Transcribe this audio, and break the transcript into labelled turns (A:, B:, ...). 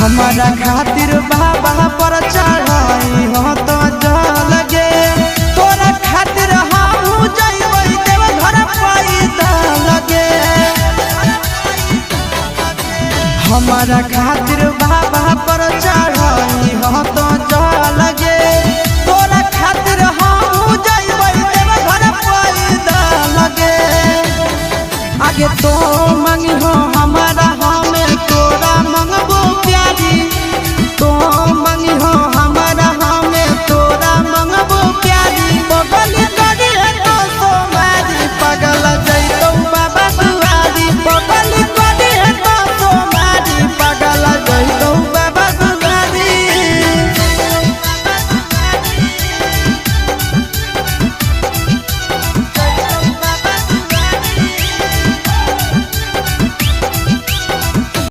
A: हमारा खातिर बाबा पर चढ़ाई हो तो जल गे तोरा खातिर हम जइबै देव घर पैदा लगे। हमारा खातिर बाबा पर चढ़ाई हो तो जल गे तोरा खातिर हम जइबै देव घर पैदा लगे। आगे तो मांगी हो